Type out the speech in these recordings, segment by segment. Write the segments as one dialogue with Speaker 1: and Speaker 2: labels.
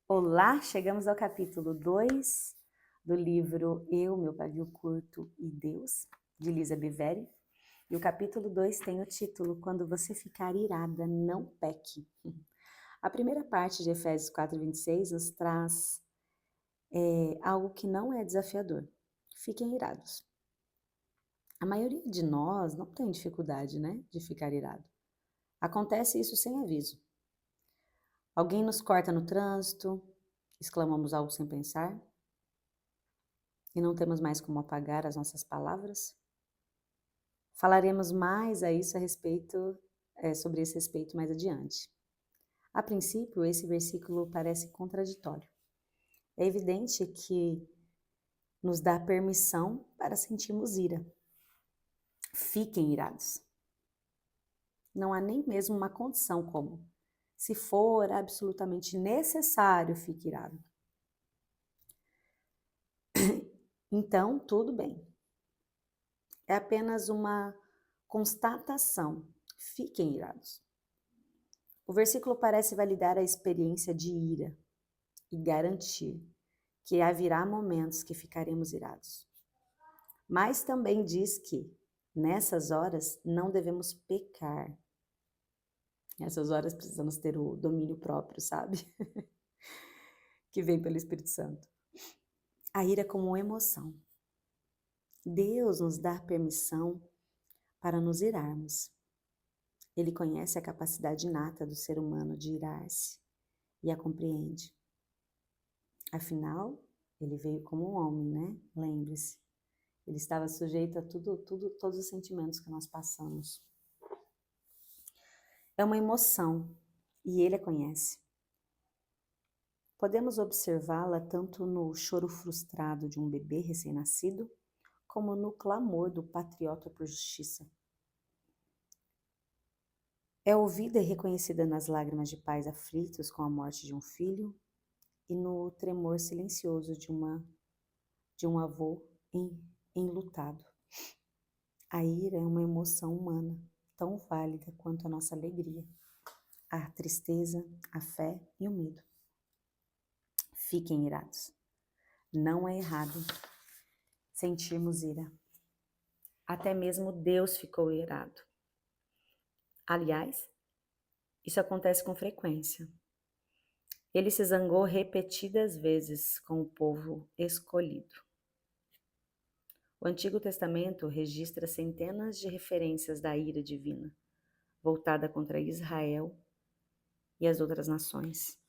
Speaker 1: Olá, chegamos ao capítulo 2 do livro Eu, Meu Pavio Curto e Deus, de Lisa Biveri. E o capítulo 2 tem o título Quando você ficar irada, não peque. A primeira parte de Efésios 4:26 nos traz algo que não é desafiador. Fiquem irados. A maioria de nós não tem dificuldade, né, de ficar irado. Acontece isso sem aviso. Alguém nos corta no trânsito, exclamamos algo sem pensar, e não temos mais como apagar as nossas palavras? Falaremos mais a isso a respeito, sobre esse respeito mais adiante. A princípio, esse versículo parece contraditório. É evidente que nos dá permissão para sentirmos ira. Fiquem irados. Não há nem mesmo uma condição como, se for absolutamente necessário, fique irado. Então, tudo bem. É apenas uma constatação. Fiquem irados. O versículo parece validar a experiência de ira e garantir que haverá momentos que ficaremos irados. Mas também diz que, nessas horas, não devemos pecar. Nessas horas precisamos ter o domínio próprio, sabe? Que vem pelo Espírito Santo. A ira como uma emoção. Deus nos dá permissão para nos irarmos. Ele conhece a capacidade inata do ser humano de irar-se e a compreende. Afinal, ele veio como um homem, né? Lembre-se. Ele estava sujeito a todos os sentimentos que nós passamos. É uma emoção e ele a conhece. Podemos observá-la tanto no choro frustrado de um bebê recém-nascido, como no clamor do patriota por justiça. É ouvida e reconhecida nas lágrimas de pais aflitos com a morte de um filho e no tremor silencioso de um avô enlutado. A ira é uma emoção humana, tão válida quanto a nossa alegria, a tristeza, a fé e o medo. Fiquem irados. Não é errado sentirmos ira. Até mesmo Deus ficou irado. Aliás, isso acontece com frequência. Ele se zangou repetidas vezes com o povo escolhido. O Antigo Testamento registra centenas de referências da ira divina, voltada contra Israel e as outras nações.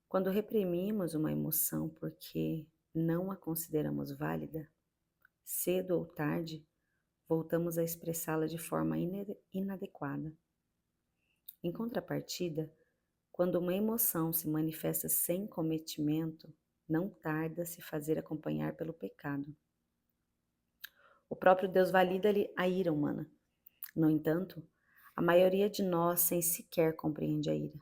Speaker 1: Quando reprimimos uma emoção porque não a consideramos válida, cedo ou tarde, voltamos a expressá-la de forma inadequada. Em contrapartida, quando uma emoção se manifesta sem cometimento, não tarda a se fazer acompanhar pelo pecado. O próprio Deus valida a ira humana. No entanto, a maioria de nós sem sequer compreende a ira,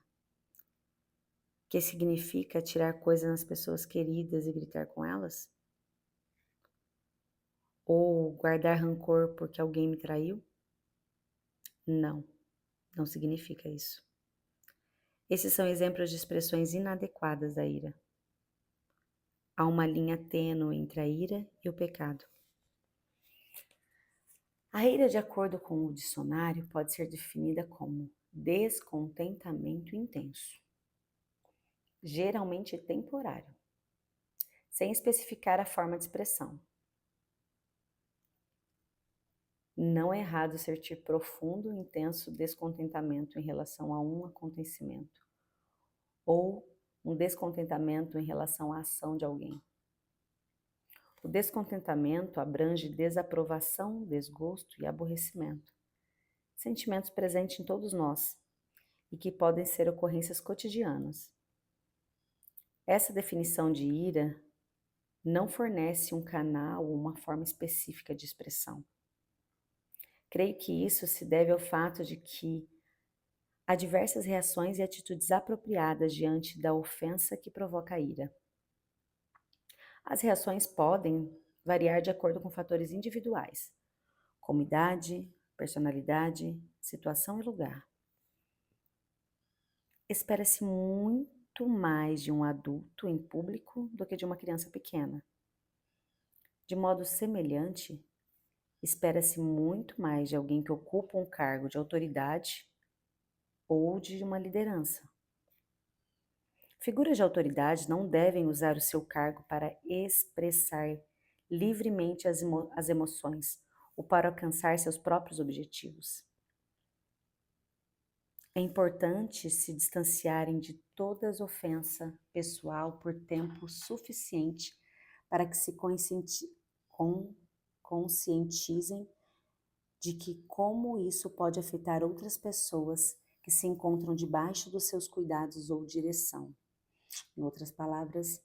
Speaker 1: que significa tirar coisas nas pessoas queridas e gritar com elas? Ou guardar rancor porque alguém me traiu? Não, não significa isso. Esses são exemplos de expressões inadequadas da ira. Há uma linha tênue entre a ira e o pecado. A ira, de acordo com o dicionário, pode ser definida como descontentamento intenso, geralmente temporário, sem especificar a forma de expressão. Não é errado sentir profundo e intenso descontentamento em relação a um acontecimento, ou um descontentamento em relação à ação de alguém. O descontentamento abrange desaprovação, desgosto e aborrecimento, sentimentos presentes em todos nós e que podem ser ocorrências cotidianas. Essa definição de ira não fornece um canal ou uma forma específica de expressão. Creio que isso se deve ao fato de que há diversas reações e atitudes apropriadas diante da ofensa que provoca a ira. As reações podem variar de acordo com fatores individuais, como idade, personalidade, situação e lugar. Espera-se muito muito mais de um adulto em público do que de uma criança pequena. De modo semelhante, espera-se muito mais de alguém que ocupa um cargo de autoridade ou de uma liderança. Figuras de autoridade não devem usar o seu cargo para expressar livremente as emoções ou para alcançar seus próprios objetivos. É importante se distanciarem de toda ofensa pessoal por tempo suficiente para que se conscientizem de que como isso pode afetar outras pessoas que se encontram debaixo dos seus cuidados ou direção. Em outras palavras,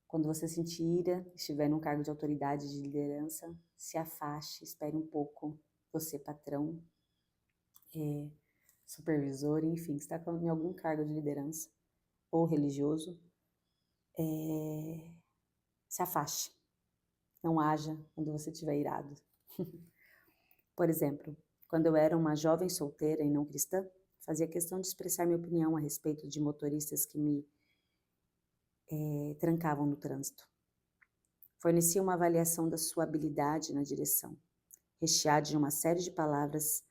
Speaker 1: quando você sentir ira, estiver num cargo de autoridade, de liderança, se afaste, espere um pouco. Você, patrão, supervisor, enfim, está em algum cargo de liderança ou religioso, se afaste. Não haja quando você estiver irado. Por exemplo, quando eu era uma jovem solteira e não cristã, fazia questão de expressar minha opinião a respeito de motoristas que me trancavam no trânsito. Fornecia uma avaliação da sua habilidade na direção, recheada de uma série de palavras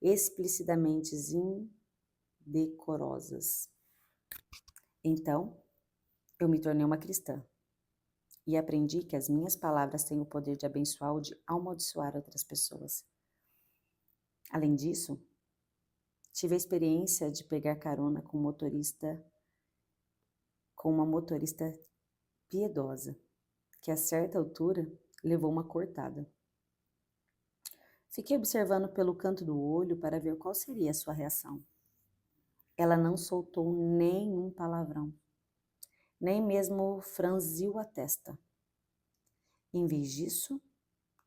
Speaker 1: explicitamente indecorosas. Então, eu me tornei uma cristã e aprendi que as minhas palavras têm o poder de abençoar ou de amaldiçoar outras pessoas. Além disso, tive a experiência de pegar carona com uma motorista piedosa, que a certa altura levou uma cortada. Fiquei observando pelo canto do olho para ver qual seria a sua reação. Ela não soltou nenhum palavrão, nem mesmo franziu a testa. Em vez disso,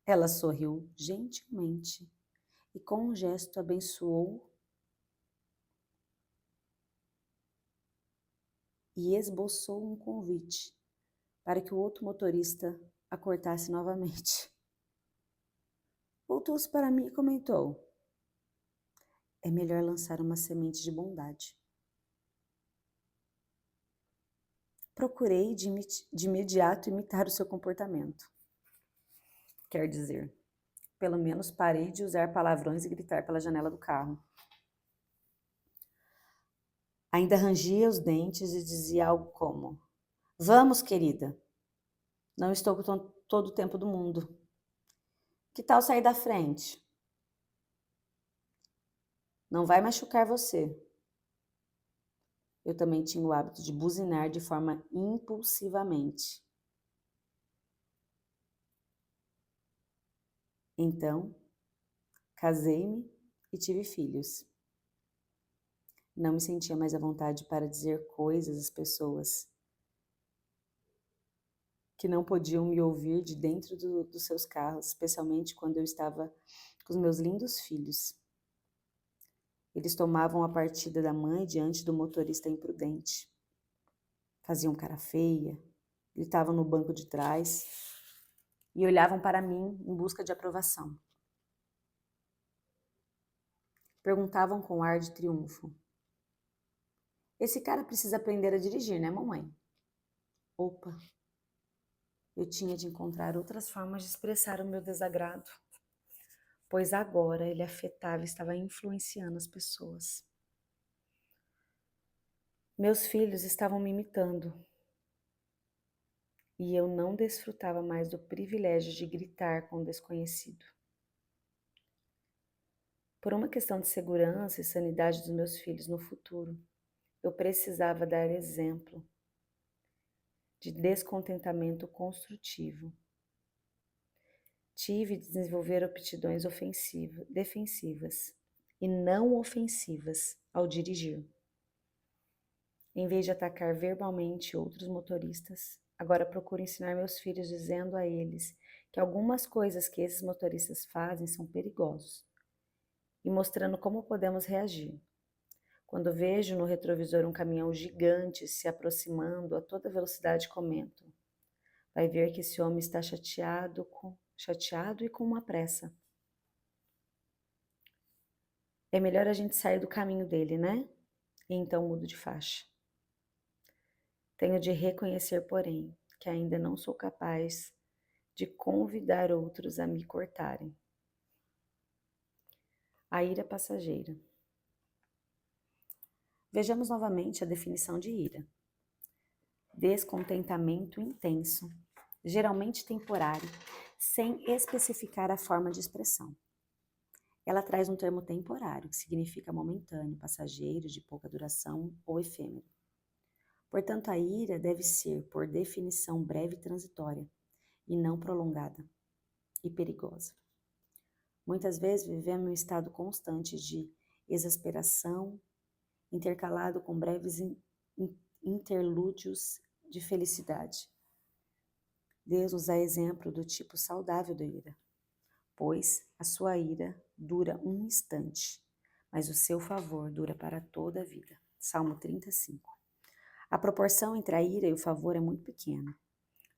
Speaker 1: ela sorriu gentilmente e com um gesto abençoou e esboçou um convite para que o outro motorista a cortasse novamente. Voltou-se para mim e comentou: é melhor lançar uma semente de bondade. Procurei de imediato imitar o seu comportamento. Quer dizer, pelo menos parei de usar palavrões e gritar pela janela do carro. Ainda rangia os dentes e dizia algo como: vamos, querida, não estou com todo o tempo do mundo. Que tal sair da frente? Não vai machucar você. Eu também tinha o hábito de buzinar de forma impulsivamente. Então, casei-me e tive filhos. Não me sentia mais à vontade para dizer coisas às pessoas que não podiam me ouvir de dentro dos seus carros, especialmente quando eu estava com os meus lindos filhos. Eles tomavam a partida da mãe diante do motorista imprudente. Faziam cara feia, gritavam no banco de trás e olhavam para mim em busca de aprovação. Perguntavam com ar de triunfo: esse cara precisa aprender a dirigir, né, mamãe? Opa! Eu tinha de encontrar outras formas de expressar o meu desagrado, pois agora ele afetava e estava influenciando as pessoas. Meus filhos estavam me imitando e eu não desfrutava mais do privilégio de gritar com o desconhecido. Por uma questão de segurança e sanidade dos meus filhos no futuro, eu precisava dar exemplo de descontentamento construtivo. Tive de desenvolver aptidões defensivas e não ofensivas ao dirigir. Em vez de atacar verbalmente outros motoristas, agora procuro ensinar meus filhos dizendo a eles que algumas coisas que esses motoristas fazem são perigosos e mostrando como podemos reagir. Quando vejo no retrovisor um caminhão gigante se aproximando a toda velocidade, comento: vai ver que esse homem está chateado e com uma pressa. É melhor a gente sair do caminho dele, né? E então mudo de faixa. Tenho de reconhecer, porém, que ainda não sou capaz de convidar outros a me cortarem. A ira passageira. Vejamos novamente a definição de ira. Descontentamento intenso, geralmente temporário, sem especificar a forma de expressão. Ela traz um termo temporário, que significa momentâneo, passageiro, de pouca duração ou efêmero. Portanto, a ira deve ser, por definição, breve e transitória, e não prolongada e perigosa. Muitas vezes vivemos em um estado constante de exasperação, intercalado com breves interlúdios de felicidade. Deus nos dá exemplo do tipo saudável da ira, pois a sua ira dura um instante, mas o seu favor dura para toda a vida. Salmo 35. A proporção entre a ira e o favor é muito pequena.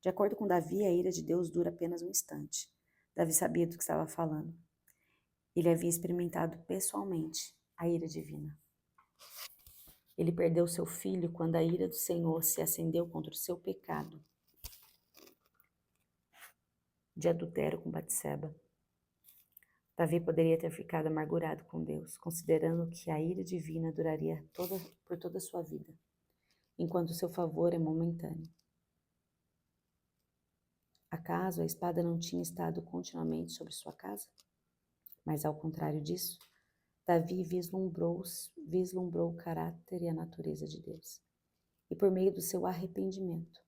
Speaker 1: De acordo com Davi, a ira de Deus dura apenas um instante. Davi sabia do que estava falando. Ele havia experimentado pessoalmente a ira divina. Ele perdeu seu filho quando a ira do Senhor se acendeu contra o seu pecado de adultério com Batseba. Davi poderia ter ficado amargurado com Deus, considerando que a ira divina duraria por toda a sua vida, enquanto o seu favor é momentâneo. Acaso a espada não tinha estado continuamente sobre sua casa? Mas ao contrário disso, Davi vislumbrou o caráter e a natureza de Deus. E por meio do seu arrependimento,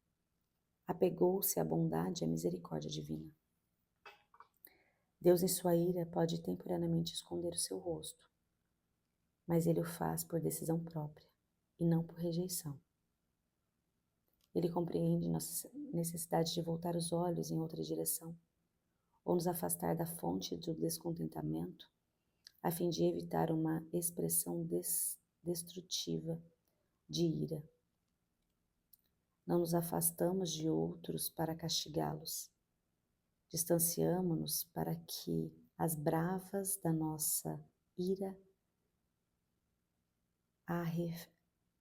Speaker 1: apegou-se à bondade e à misericórdia divina. Deus, em sua ira, pode temporariamente esconder o seu rosto, mas ele o faz por decisão própria e não por rejeição. Ele compreende nossa necessidade de voltar os olhos em outra direção, ou nos afastar da fonte do descontentamento, a fim de evitar uma expressão destrutiva de ira. Não nos afastamos de outros para castigá-los. Distanciamo-nos para que as bravas da nossa ira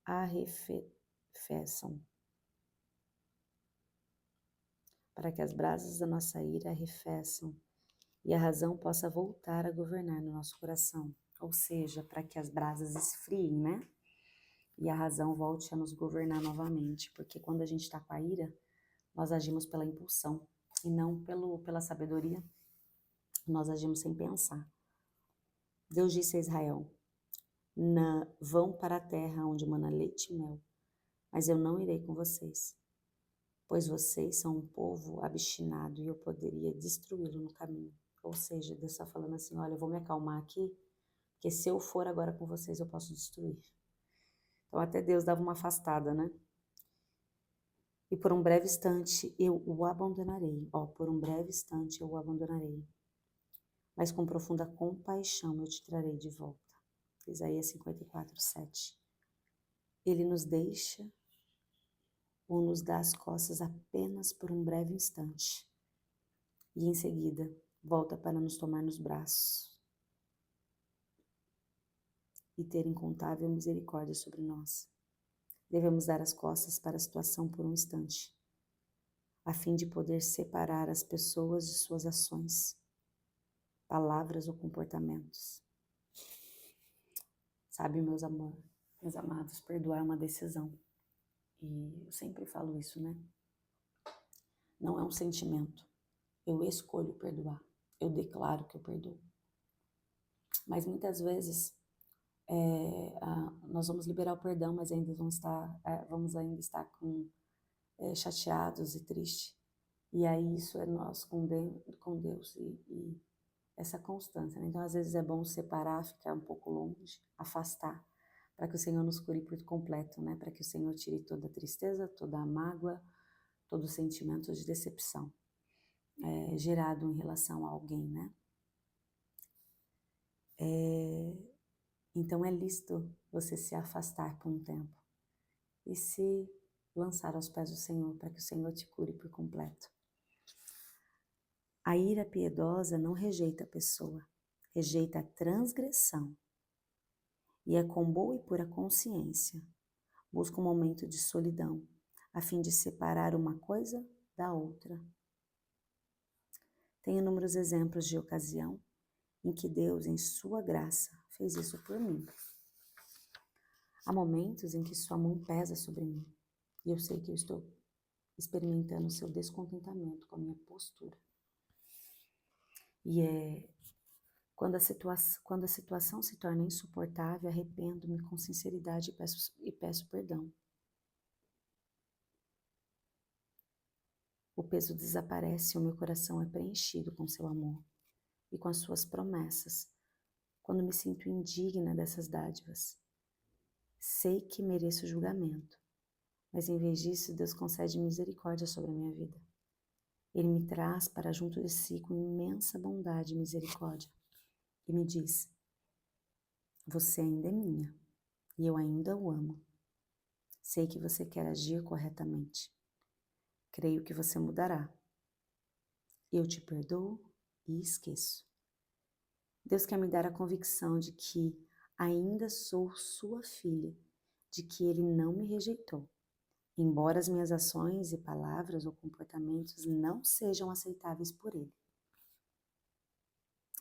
Speaker 1: arrefeçam. Para que as brasas da nossa ira arrefeçam e a razão possa voltar a governar no nosso coração. Ou seja, para que as brasas esfriem, né? E a razão volte a nos governar novamente. Porque quando a gente está com a ira, nós agimos pela impulsão e não pela sabedoria. Nós agimos sem pensar. Deus disse a Israel: vão para a terra onde mana leite e mel, mas eu não irei com vocês, pois vocês são um povo obstinado e eu poderia destruí-lo no caminho. Ou seja, Deus está falando assim: olha, eu vou me acalmar aqui, porque se eu for agora com vocês, eu posso destruir. Então até Deus dava uma afastada, né? E por um breve instante eu o abandonarei. Por um breve instante eu o abandonarei. Mas com profunda compaixão eu te trarei de volta. Isaías 54, 7. Ele nos deixa ou nos dá as costas apenas por um breve instante. E em seguida volta para nos tomar nos braços e ter incontável misericórdia sobre nós. Devemos dar as costas para a situação por um instante, a fim de poder separar as pessoas de suas ações, palavras ou comportamentos. Sabe, meus amados, perdoar é uma decisão. E eu sempre falo isso, né? Não é um sentimento. Eu escolho perdoar. Eu declaro que eu perdoo. Mas muitas vezes nós vamos liberar o perdão, mas ainda vamos ainda estar chateados e tristes. E aí isso é nós com Deus e essa constância, né? Então às vezes é bom separar, ficar um pouco longe, afastar, para que o Senhor nos cure por completo, né? Para que o Senhor tire toda a tristeza, toda a mágoa, todo o sentimento de decepção gerado em relação a alguém, né? Então é lícito você se afastar por um tempo e se lançar aos pés do Senhor para que o Senhor te cure por completo. A ira piedosa não rejeita a pessoa, rejeita a transgressão. E é com boa e pura consciência. Busca um momento de solidão, a fim de separar uma coisa da outra. Tenho inúmeros exemplos de ocasião em que Deus, em sua graça, fez isso por mim. Há momentos em que sua mão pesa sobre mim e eu sei que eu estou experimentando seu descontentamento com a minha postura. E quando a situação se torna insuportável, arrependo-me com sinceridade e peço perdão. O peso desaparece e o meu coração é preenchido com seu amor e com as suas promessas. Quando me sinto indigna dessas dádivas, sei que mereço julgamento, mas em vez disso, Deus concede misericórdia sobre a minha vida. Ele me traz para junto de si com imensa bondade e misericórdia e me diz: você ainda é minha e eu ainda o amo. Sei que você quer agir corretamente. Creio que você mudará. Eu te perdoo e esqueço. Deus quer me dar a convicção de que ainda sou sua filha, de que Ele não me rejeitou. Embora as minhas ações e palavras ou comportamentos não sejam aceitáveis por Ele.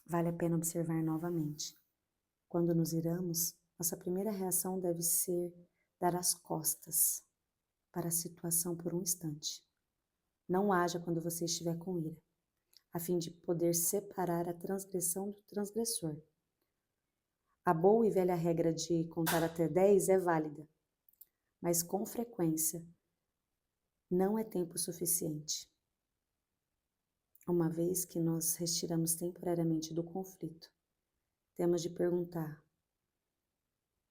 Speaker 1: Vale a pena observar novamente. Quando nos iramos, nossa primeira reação deve ser dar as costas para a situação por um instante. Não haja quando você estiver com ira, a fim de poder separar a transgressão do transgressor. A boa e velha regra de contar até 10 é válida, mas com frequência não é tempo suficiente. Uma vez que nos retiramos temporariamente do conflito, temos de perguntar: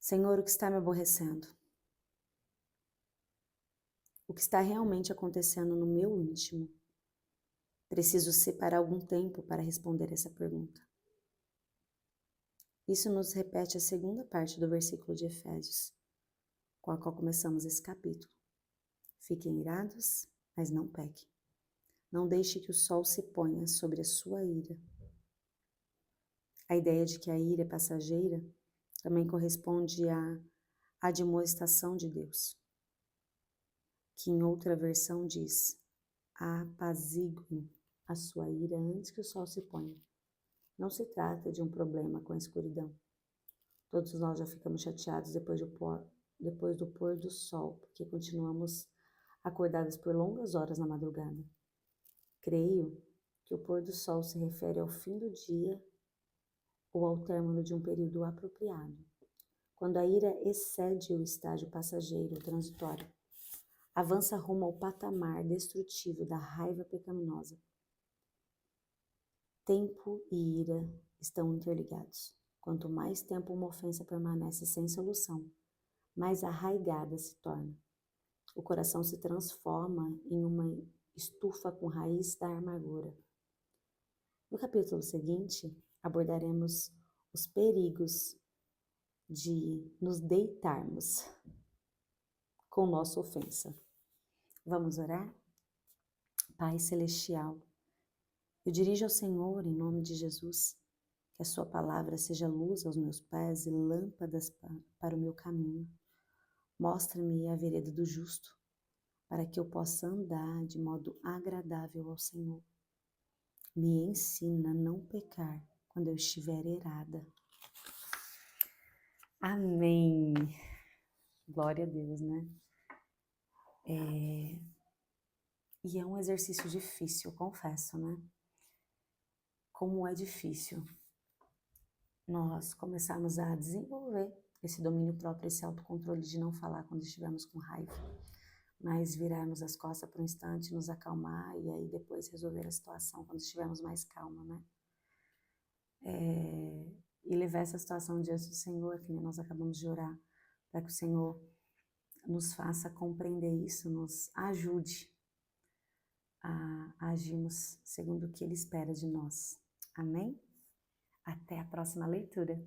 Speaker 1: Senhor, o que está me aborrecendo? O que está realmente acontecendo no meu íntimo? Preciso separar algum tempo para responder essa pergunta. Isso nos repete a segunda parte do versículo de Efésios, com a qual começamos esse capítulo. Fiquem irados, mas não pequem. Não deixe que o sol se ponha sobre a sua ira. A ideia de que a ira é passageira também corresponde à admoestação de Deus, que em outra versão diz: apaziguem a sua ira antes que o sol se ponha. Não se trata de um problema com a escuridão. Todos nós já ficamos chateados depois do pôr do sol, porque continuamos acordados por longas horas na madrugada. Creio que o pôr do sol se refere ao fim do dia ou ao término de um período apropriado, quando a ira excede o estágio passageiro ou transitório, avança rumo ao patamar destrutivo da raiva pecaminosa. Tempo e ira estão interligados. Quanto mais tempo uma ofensa permanece sem solução, mais arraigada se torna. O coração se transforma em uma estufa com raiz da amargura. No capítulo seguinte, abordaremos os perigos de nos deitarmos com nossa ofensa. Vamos orar? Pai Celestial, eu dirijo ao Senhor em nome de Jesus, que a sua palavra seja luz aos meus pés e lâmpadas para o meu caminho. Mostra-me a vereda do justo, para que eu possa andar de modo agradável ao Senhor. Me ensina a não pecar quando eu estiver irada. Amém. Glória a Deus, né? E é um exercício difícil, eu confesso, né? Como é difícil nós começarmos a desenvolver esse domínio próprio, esse autocontrole de não falar quando estivermos com raiva, mas virarmos as costas por um instante, nos acalmar e aí depois resolver a situação quando estivermos mais calma, né? E levar essa situação diante do Senhor, que nós acabamos de orar, para que o Senhor nos faça compreender isso, nos ajude a agirmos segundo o que Ele espera de nós. Amém? Até a próxima leitura.